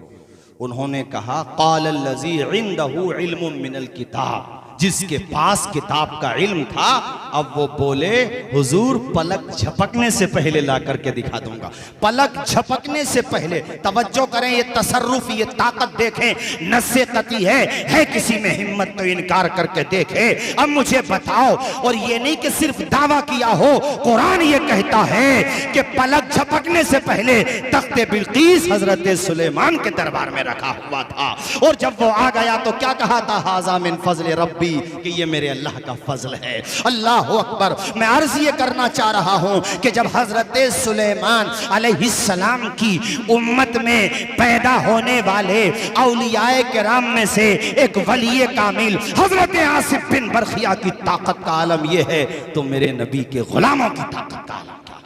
उन्होंने कहा क़ालल्लज़ी इन्दहु इल्मुम मिनल किताब, जिसके पास किताब का इल्म था, अब वो बोले हुजूर पलक झपकने से पहले ला करके दिखा दूंगा। पलक झपकने से पहले, तवज्जो करें, ये तसर्रुफ, ये ताकत देखें, नस्से कती है किसी में हिम्मत तो इनकार करके देखे। अब मुझे बताओ, और ये नहीं कि सिर्फ दावा किया हो, कुरान ये कहता है कि पलक झपकने से पहले तख्ते बिल्कीस हजरत सुलेमान के दरबार में रखा हुआ था। और जब वो आ गया तो क्या कहा था? हाज़ा मिन फज़्ल रब्बी, कि ये मेरे अल्लाह का फजल है। अल्लाह अकबर। मैं अर्ज ये करना चाह रहा हूं कि जब हजरत सुलेमान अलैहिस्सलाम की उम्मत में पैदा होने वाले औलियाए किराम में से एक वली कामिल हजरत आसिफ बिन बरखिया की ताकत का आलम ये है, तो मेरे नबी के गुलामों की ताकत का आलम क्या?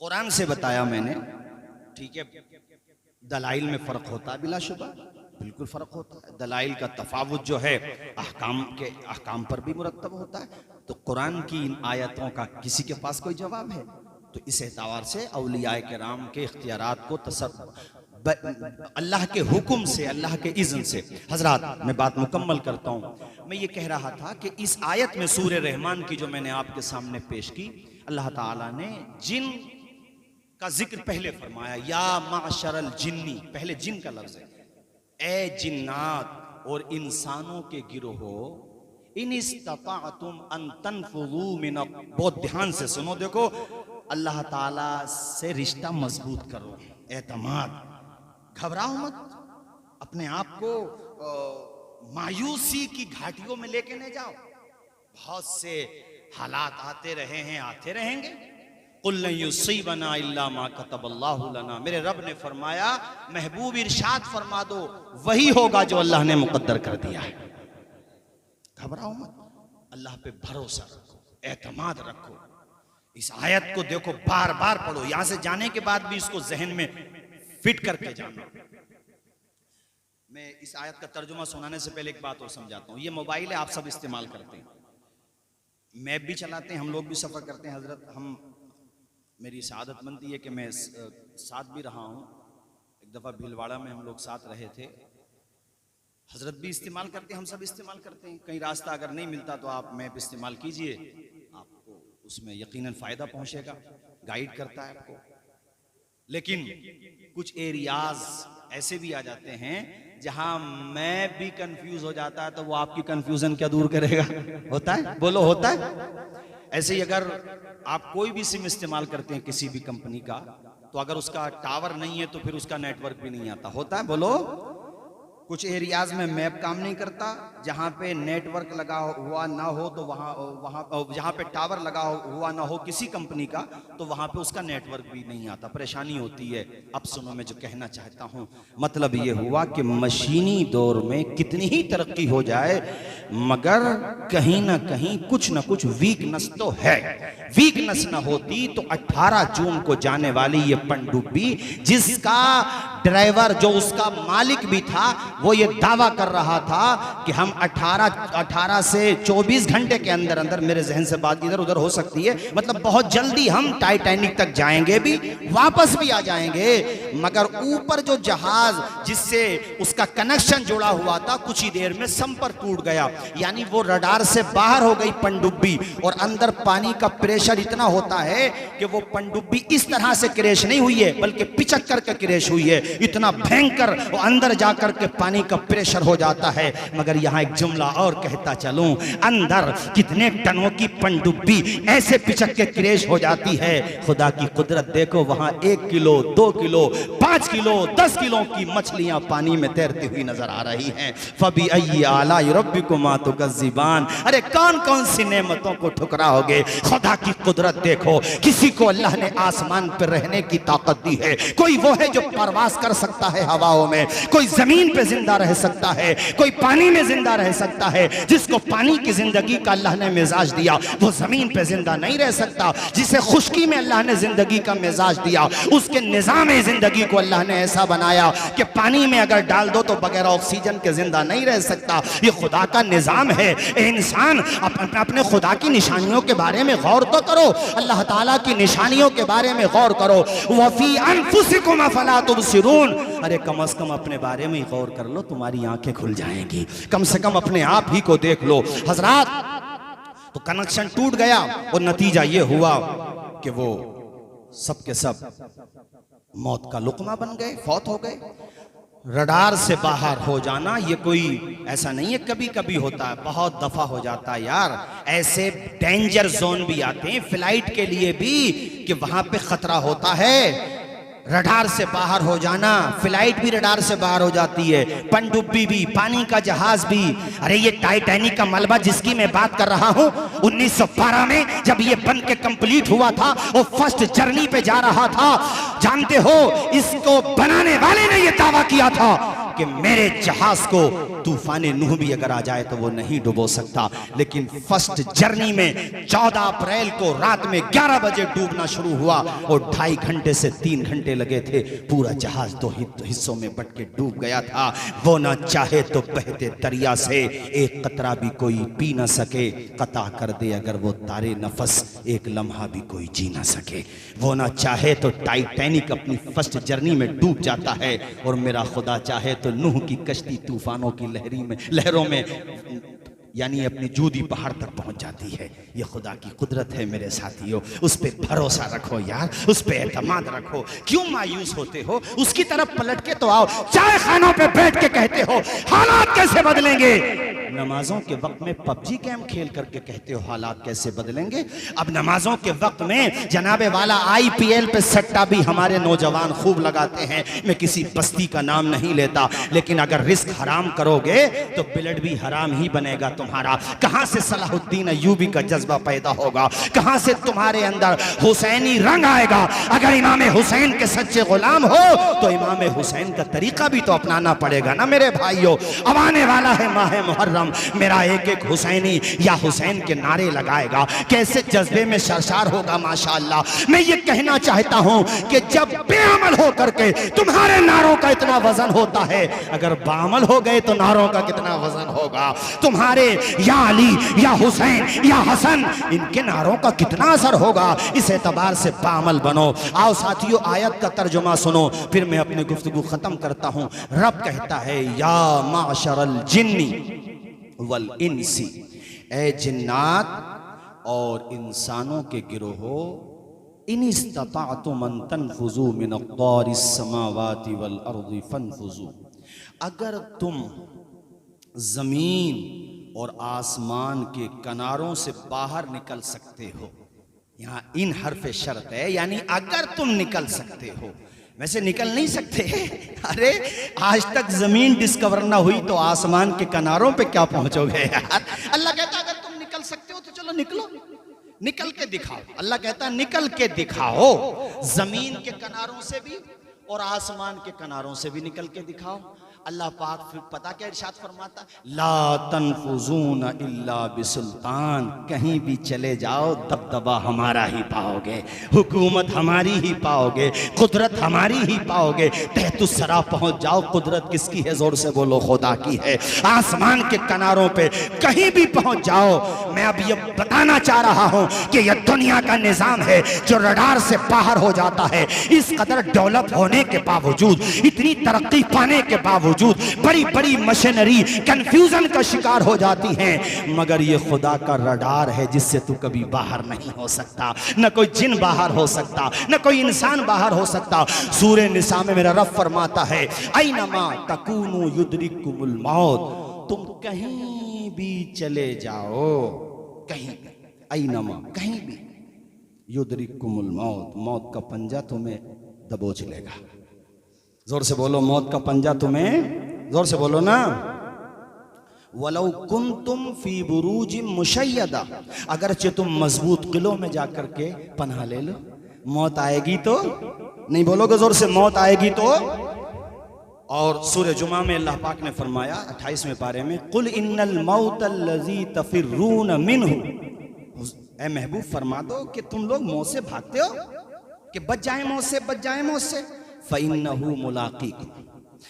कुरान से बताया मैंने, ठीक है। दलाइल में फर्क होता है, बिलाशुबा बिल्कुल फर्क होता है। दलाइल का तफावुत जो है अहकाम पर भी मुरत्तब होता है। तो कुरान की इन आयतों का किसी के पास कोई जवाब है? तो इस एतबार से औलियाए किराम के इख्तियारात को अल्लाह के हुक्म से, अल्लाह के इज़्न से। हजरात, मैं बात मुकम्मल करता हूँ। मैं ये कह रहा था कि इस आयत में सूरे रहमान की जो मैंने आपके सामने पेश की, अल्लाह ताला ने जिन का जिक्र पहले फरमाया, या माशरल जिन्नी, पहले जिन का लफ्ज है, ए जिन्नात और इंसानों के गिरोहो, इन इस्तताअतुम अन तनफुज़ू मिन, बहुत ध्यान से सुनो, देखो अल्लाह ताला से रिश्ता मजबूत करो, एतमाद, घबराओ मत, अपने आप को मायूसी की घाटियों में लेके न जाओ। बहुत से हालात आते रहे हैं, आते रहेंगे। कुल युसीबना इल्ला मा कतबल्लाहु लना, मेरे रब ने फरमाया, महबूब इरशाद फरमा दो, वही होगा जो अल्लाह ने मुकद्दर कर दिया है। घबराओ मत, अल्लाह पे भरोसा रखो, एतमाद रखो। इस आयत को देखो, बार बार पढ़ो, यहां से जाने के बाद भी इसको जहन में फिट करके जाना। मैं इस आयत का तर्जुमा सुनाने से पहले एक बात और समझाता हूँ। ये मोबाइल है, आप सब इस्तेमाल करते हैं, मैप भी चलाते हैं, हम लोग भी सफ़र करते हैं। हजरत, मेरी सआदत बनती है कि मैं साथ भी रहा हूँ। एक दफ़ा भीलवाड़ा में हम लोग साथ रहे थे। हजरत भी इस्तेमाल करते हैं, हम सब इस्तेमाल करते हैं। कहीं रास्ता अगर नहीं मिलता तो आप मैप इस्तेमाल कीजिए, आपको उसमें यकीनन फ़ायदा पहुँचेगा, गाइड करता है आपको। लेकिन कुछ एरियाज ऐसे भी आ जाते हैं जहां मैप भी कंफ्यूज हो जाता है, तो वो आपकी कंफ्यूजन क्या दूर करेगा? होता है, बोलो होता है। ऐसे ही अगर आप कोई भी सिम इस्तेमाल करते हैं किसी भी कंपनी का, तो अगर उसका टावर नहीं है तो फिर उसका नेटवर्क भी नहीं आता। होता है, बोलो। कुछ एरियाज में मैप काम नहीं करता, जहाँ पे नेटवर्क लगा हुआ ना हो तो वहाँ जहाँ पे टावर लगा हुआ ना हो किसी कंपनी का, तो वहाँ पे उसका नेटवर्क भी नहीं आता, परेशानी होती है। अब सुनो, मैं जो कहना चाहता हूँ, मतलब ये हुआ कि मशीनी दौर में कितनी ही तरक्की हो जाए, मगर कहीं ना कहीं कुछ ना कुछ वीकनेस तो है। वीकनेस ना होती तो 18 जून को जाने वाली ये पनडुब्बी, जिसका ड्राइवर जो उसका मालिक भी था, वो ये दावा कर रहा था कि हम 18 से 24 घंटे के अंदर अंदर, मेरे जहन से बात इधर उधर हो सकती है, मतलब बहुत जल्दी हम टाइटैनिक तक जाएंगे भी, वापस भी आ जाएंगे। मगर ऊपर जो जहाज जिससे उसका कनेक्शन जुड़ा हुआ था, कुछ ही देर में संपर्क टूट गया, यानी वो रडार से बाहर हो गई पनडुब्बी। और अंदर पानी का प्रेशर इतना होता है कि वो पनडुब्बी इस तरह से क्रैश नहीं हुई है, बल्कि पिचक करके क्रैश हुई है। इतना भयंकर वो अंदर जाकर के पानी का प्रेशर हो जाता है। मगर यहाँ एक जुमला और कहता चलूं, अंदर कितने टनों की पनडुब्बी ऐसे पिचक के क्रैश हो जाती है। खुदा की कुदरत देखो, वहां 1 किलो 2 किलो 5 किलो 10 किलो की मछलियां पानी में तैरती हुई नजर आ रही हैं। फबी अय्यी आलाई रब्बिकुमा तुकज़्ज़िबान, अरे कौन कौन सी नेमतों को ठुकराओगे। खुदा की कुदरत देखो, किसी को अल्लाह ने आसमान पर रहने की ताकत दी है। कोई वो है जो परवास कर सकता है हवाओं में, कोई जमीन पे जिंदा रह सकता है, कोई पानी में जिंदा रह सकता है। जिसको पानी की जिंदगी का अल्लाह ने मिजाज दिया, वो जमीन पे जिंदा नहीं रह सकता। जिसे खुश्की में अल्लाह ने जिंदगी का मिजाज दिया, उसके निजाम जिंदगी को अल्लाह ने ऐसा बनाया कि पानी में अगर डाल दो तो बगैर ऑक्सीजन के जिंदा नहीं रह सकता। ये खुदा का निजाम है। इंसान अपने खुदा की निशानियों के बारे में गौर तो करो, अल्लाह ताला की निशानियों के बारे में गौर करो। वफी अनफुसिकुम अफला तुबसिरून, अरे कम से कम अपने बारे में गौर कर लो, तुम्हारी आंखें खुल जाएंगी। कम से कम अपने आप ही को देख लो। हजरात, तो कनेक्शन टूट गया और नतीजा ये हुआ कि वो सब के सब मौत का लुकमा बन गए, फौत हो गए। रडार से बाहर हो जाना ये कोई ऐसा नहीं है, कभी कभी होता है, बहुत दफा हो जाता है यार। ऐसे डेंजर जोन भी आते हैं फ्लाइट के लिए भी कि वहां पे खतरा होता है। रडार से बाहर हो जाना, फ्लाइट भी रडार से बाहर हो जाती है, पनडुब्बी भी, पानी का जहाज भी। अरे ये टाइटैनिक का मलबा जिसकी मैं बात कर रहा हूँ, 1912 में जब ये बन के कंप्लीट हुआ था, वो फर्स्ट जर्नी पे जा रहा था। जानते हो, इसको बनाने वाले ने ये दावा किया था कि मेरे जहाज को तूफान नूह भी अगर आ जाए तो वो नहीं डुबो सकता। लेकिन फर्स्ट जर्नी में 14 अप्रैल को रात में 11 बजे डूबना शुरू हुआ और 2.5 घंटे से 3 घंटे लगे थे। पूरा जहाज 2 हिस्सों में बट के डूब गया था। वो ना चाहे तो बहते दरिया से एक कतरा भी कोई पी ना सके, कता कर दे अगर वो तारे नफस, एक लम्हा भी कोई जी ना सके। वो ना चाहे तो टाइटैनिक अपनी फर्स्ट जर्नी में डूब जाता है, और मेरा खुदा चाहे तो नूह की कश्ती तूफानों की लहरों में यानी अपनी जूदी पहाड़ तक पहुंच जाती है। ये खुदा की कुदरत है मेरे साथियों, उस पे भरोसा रखो यार, उस पे एतमाद रखो। क्यों मायूस होते हो? उसकी तरफ पलट के तो आओ। चाय खानों पे बैठ के कहते हो हालात कैसे बदलेंगे, नमाजों के वक्त में पबजी गेम खेल करके कहते हो हालात कैसे बदलेंगे। अब नमाजों के वक्त में जनाबे वाला IPL पे सट्टा भी हमारे नौजवान खूब लगाते हैं। मैं किसी बस्ती का नाम नहीं लेता, लेकिन अगर रिस्क हराम करोगे तो ब्लड भी हराम ही बनेगा तुम्हारा। कहां से सलाहुद्दीन अय्यूबी का जज्बा पैदा होगा, कहां से तुम्हारे अंदर हुसैनी रंग आएगा। अगर इमाम हुसैन के सच्चे गुलाम हो तो इमाम हुसैन का तरीका भी तो अपनाना पड़ेगा ना मेरे भाइयों। अब आने वाला है माह मुहर्रम, मुहर्रम मेरा एक एक हुसैनी या हुसैन के नारे लगाएगा, कैसे जज्बे में सरशार होगा माशाअल्लाह। मैं ये कहना चाहता हूं कि जब बेअमल हो करके तुम्हारे नारों का इतना वजन होता है, अगर बामल हो गए तो नारों का कितना वजन होगा। तुम्हारे या अली या हुसैन या हसन, इनके नारों का कितना असर होगा। इस एतबार से बामल बनो। आओ साथियों, आयत का तर्जुमा सुनो, फिर मैं अपनी गुफ्तगू खत्म करता हूं। रब कहता है या माशरल जिन्नी वल इंसी, ए जिन्नात और इंसानों के गिरोहो, इन इस्तताअतुम अन तनफुजू मिन अक़तारिस समावाति वल अर्दि फनफुजू, अगर तुम जमीन और आसमान के किनारों से बाहर निकल सकते हो, यहाँ इन हर्फ शर्त है, यानी अगर तुम निकल सकते हो। वैसे निकल नहीं सकते। अरे आज तक जमीन डिस्कवर ना हुई तो आसमान के किनारों पे क्या पहुंचोगे यार। अल्लाह कहता अगर तुम निकल सकते हो तो चलो निकलो, निकल के दिखाओ। अल्लाह कहता निकल के दिखाओ, जमीन के किनारों से भी और आसमान के किनारों से भी निकल के दिखाओ। अल्लाह पाक फिर पता क्या इरशाद फरमाता, ला तनफुजून इल्ला बिसुल्तान, कहीं भी चले जाओ दबदबा हमारा ही पाओगे, हुकूमत हमारी ही पाओगे, कुदरत हमारी ही पाओगे। तहतुस्सरा पहुंच जाओ, कुदरत किसकी है? जोर से बोलो, खुदा की है। आसमान के किनारों पे कहीं भी पहुंच जाओ। मैं अब ये बताना चाह रहा हूं कि यह दुनिया का निजाम है जो रडार से बाहर हो जाता है। इस कदर डेवलप होने के बावजूद, इतनी तरक्की पाने के बावजूद बड़ी बड़ी मशीनरी कंफ्यूजन का शिकार हो जाती हैं, मगर ये खुदा का रडार है जिससे तू कभी बाहर नहीं हो सकता। न कोई जिन बाहर हो सकता, न कोई इंसान बाहर हो सकता। सूरह निसा में मेरा रब फरमाता है, ऐनमा तकूनु युद्रिकुमुल मौत, तुम कहीं भी चले जाओ, कहीं भी, ऐनमा कहीं भी, युद्रिकुमुल मौत, मौत का पंजा तुम्हें दबोच लेगा। जोर से बोलो, मौत का पंजा तुम्हें, जोर से बोलो ना। वलौ कुंतुम फी बुरूजिम मुशय्यदा, अगरचे तुम मजबूत किलों में जाकर के पनाह ले लो, मौत आएगी तो नहीं बोलोगे जोर से, मौत आएगी तो। और सूरह जुमा में अल्लाह पाक ने फरमाया 28वें पारे में, कुल इन्नल मौतल्लज़ी तफिर्रून मिन्हु, ए महबूब फरमा दो कि तुम लोग मौत से भागते हो, कि बच जाए मौत से, बच जाए मौत से। फ़इन्नहु मुलाक़ीकुम,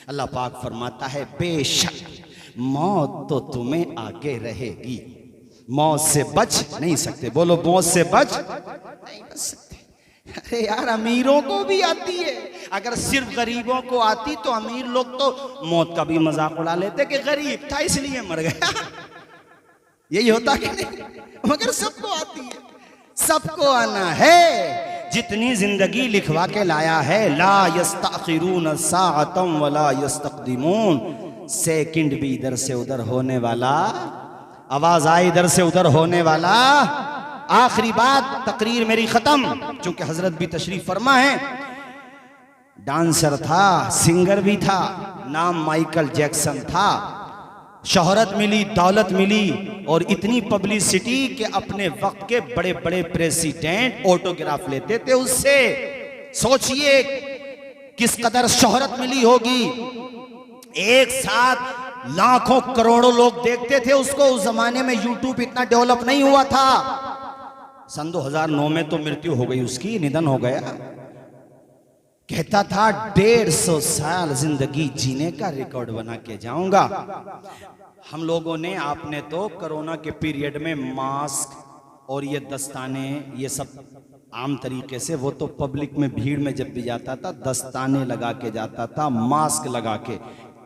अल्लाह पाक फरमाता है बेशक मौत तो तुम्हें आगे रहेगी, मौत से बच नहीं सकते। बोलो, मौत से बच नहीं बच सकते। अरे यार, अमीरों को भी आती है। अगर सिर्फ गरीबों को आती तो अमीर लोग तो मौत का भी मजाक उड़ा लेते कि गरीब था इसलिए मर गया। यही होता कि नहीं? मगर सबको आती है, सबको आना है। जितनी जिंदगी लिखवा के लाया है, ला यस्तअखिरून साअतम वला यस्तक़दिमून, सेकंड भी इधर से उधर होने वाला, आवाज आई इधर से उधर होने वाला। आखिरी बात, तकरीर मेरी खत्म, चूंकि हजरत भी तशरीफ फरमा है। डांसर था, सिंगर भी था, नाम माइकल जैक्सन था। शोहरत मिली, दौलत मिली और इतनी पब्लिसिटी कि अपने वक्त के बड़े बड़े प्रेसिडेंट ऑटोग्राफ लेते थे उससे। सोचिए किस कदर शोहरत मिली होगी। एक साथ लाखों करोड़ों लोग देखते थे उसको। उस जमाने में यूट्यूब इतना डेवलप नहीं हुआ था। सन 2009 में तो मृत्यु हो गई उसकी, निधन हो गया। कहता था 150 साल जिंदगी जीने का रिकॉर्ड बना के जाऊंगा। हम लोगों ने, आपने तो कोरोना के पीरियड में मास्क और ये दस्ताने, ये सब आम तरीके से, वो तो पब्लिक में भीड़ में जब भी जाता था दस्ताने लगा के जाता था, मास्क लगा के,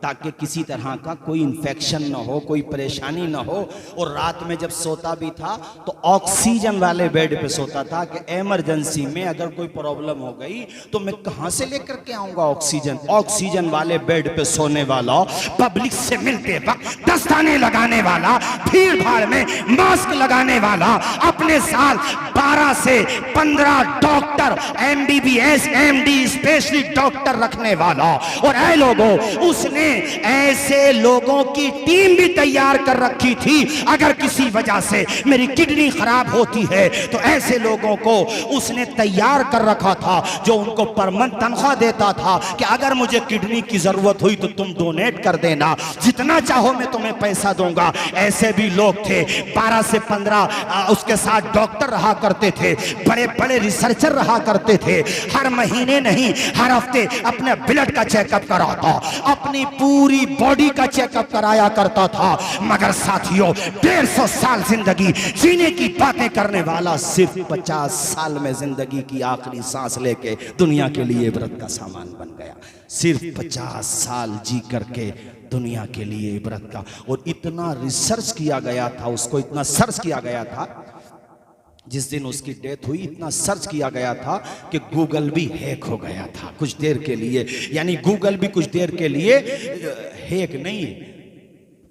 ताकि किसी तरह का कोई इन्फेक्शन ना हो, कोई परेशानी ना हो। और रात में जब सोता भी था तो ऑक्सीजन वाले बेड पे सोता था कि इमरजेंसी में अगर कोई प्रॉब्लम हो गई तो मैं कहां से लेकर के आऊंगा ऑक्सीजन। ऑक्सीजन वाले बेड पे सोने वाला, पब्लिक से मिलते वक्त दस्ताने लगाने वाला, भीड़ भाड़ में मास्क लगाने वाला, अपने साथ 12 से 15 doctor, MBBS, MD, specialist doctor रखने वाला। और ऐ लोगों, उसने ऐसे लोगों की टीम भी तैयार कर रखी थी, अगर किसी वजह से मेरी किडनी खराब होती है तो ऐसे लोगों को उसने तैयार कर रखा था, जो उनको परमानेंट तनख्वाह देता था कि अगर मुझे किडनी की जरूरत हुई तो तुम डोनेट कर देना, जितना चाहो मैं तुम्हें पैसा दूंगा। ऐसे भी लोग थे। 12 से 15 उसके साथ डॉक्टर रहा करते थे, बड़े बड़े रिसर्चर रहा करते थे। हर महीने नहीं, हर हफ्ते अपने ब्लड का चेकअप कराता, अपनी पूरी बॉडी का चेकअप कराया करता था। मगर साथियों, 150 साल जिंदगी जीने की बातें करने वाला सिर्फ 50 साल में जिंदगी की आखिरी सांस लेके दुनिया के लिए इबरत का सामान बन गया। सिर्फ 50 साल जी करके दुनिया के लिए इबरत का। और इतना रिसर्च किया गया था, उसको इतना सर्च किया गया था, जिस दिन उसकी डेथ हुई इतना सर्च किया गया था कि गूगल भी हैक हो गया था कुछ देर के लिए। यानी गूगल भी कुछ देर के लिए हैक नहीं,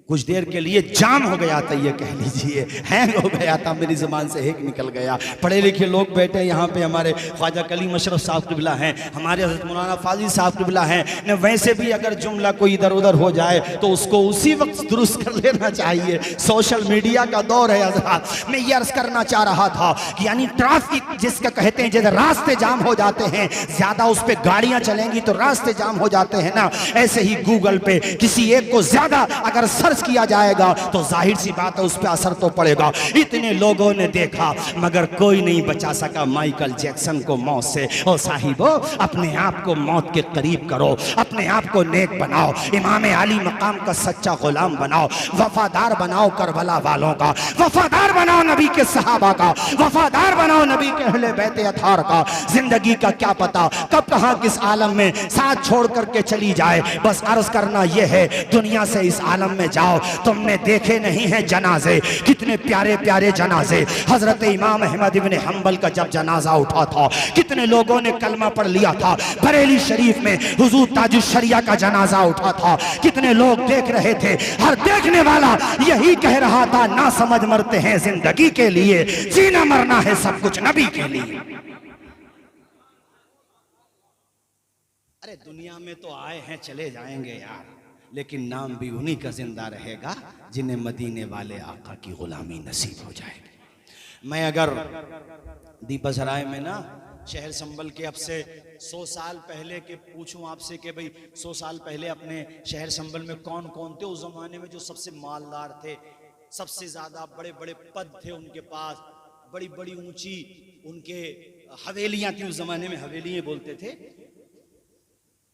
कुछ देर के लिए जाम हो गया था, ये कह लीजिए हैंग हो गया था, मेरी ज़बान से हैक निकल गया। पढ़े लिखे लोग बैठे यहाँ पे, हमारे ख्वाजा कलीम अशरफ साहब क़िबला हैं, हमारे हज़रत मौलाना फाजिल साहब क़िबला हैं न। वैसे भी अगर जुमला कोई इधर उधर हो जाए तो उसको उसी वक्त दुरुस्त कर लेना चाहिए। सोशल मीडिया का दौर है हज़रात। मैं ये अर्ज़ करना चाह रहा था कि यानी ट्रैफिक जिसका कहते हैं, जैसे रास्ते जाम हो जाते हैं, ज़्यादा उस पर गाड़ियाँ चलेंगी तो रास्ते जाम हो जाते हैं ना, ऐसे ही गूगल पे किसी एक को ज़्यादा अगर सर्च किया जाएगा तो जाहिर सी बात है उस पर असर तो पड़ेगा। इतने लोगों ने देखा मगर कोई नहीं बचा सका माइकल जैक्सन को मौत से। ओ साहिबो, अपने आप को मौत के करीब करो, अपने आप को नेक बनाओ, इमाम अली मकाम का सच्चा गुलाम बनाओ, वफादार बनाओ करबला वालों का, वफादार बनाओ नबी के सहाबा का, वफादार बनाओ नबी के अहले बैत अतार का। जिंदगी का क्या पता कब कहां किस आलम में साथ छोड़ करके चली जाए। बस अर्ज करना यह है, दुनिया से इस आलम में जाओ। तुमने देखे नहीं है जनाजे, कितने प्यारे प्यारे जनाजे। हजरत इमाम अहमद इब्न हंबल का जब जनाजा उठा था, कितने लोगों ने कलमा पढ़ लिया था। बरेली शरीफ में हुजूर ताजुश शरिया का जनाजा उठा था, कितने लोग देख रहे थे। हर देखने वाला यही कह रहा था, ना समझ मरते हैं जिंदगी के लिए, जीना मरना है सब कुछ नबी के लिए। अरे दुनिया में तो आए हैं चले जाएंगे यार, लेकिन नाम भी उन्हीं का जिंदा रहेगा जिन्हें मदीने वाले आका की गुलामी नसीब हो जाएगी। मैं अगर दीपासराय में ना शहर संभल के अब से 100 साल पहले के पूछूं आपसे कि भाई 100 साल पहले अपने शहर संभल में कौन कौन थे उस जमाने में जो सबसे मालदार थे, सबसे ज्यादा बड़े बड़े पद थे उनके पास, बड़ी बड़ी ऊंची उनके हवेलियां थी। उस जमाने में हवेलियां बोलते थे।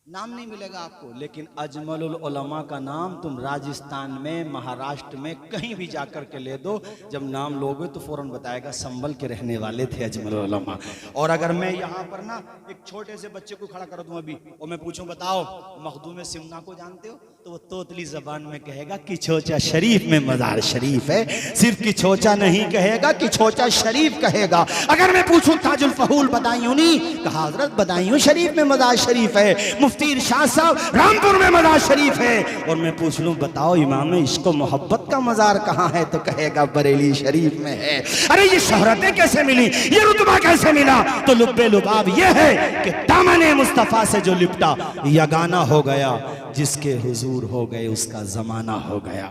नाम नहीं मिलेगा आपको, लेकिन अजमलुल उलमा का नाम तुम राजस्थान में, महाराष्ट्र में कहीं भी जाकर के ले दो, जब नाम लोगे तो फौरन बताएगा संभल के रहने वाले थे अजमलुल उलमा। और अगर मैं यहाँ पर ना एक छोटे से बच्चे को खड़ा कर दूं अभी और मैं पूछूं बताओ मखदूम सिमना को जानते हो, तो वो तोतली जबान में कहेगा कि छोचा शरीफ में मजार शरीफ है। सिर्फ कि छोचा नहीं कहेगा, कि छोचा शरीफ कहेगा। अगर मैं पूछूं ताजुल फहूल बदायूं नहीं, कहा हजरत बदायूं शरीफ में मजार शरीफ है, मुफ्ती इरशाद साहब रामपुर में मजार शरीफ है। और मैं पूछ लूं बताओ इमाम इश्क व मोहब्बत का मजार कहाँ है, तो कहेगा बरेली शरीफ में है। अरे ये शोहरतें कैसे मिली, ये रुतबा कैसे मिला, तो लुब्बे लुबाब ये है कि दामने मुस्तफा से जो लिपटा यगाना हो गया, जिसके हुजूर हो गए उसका जमाना हो गया।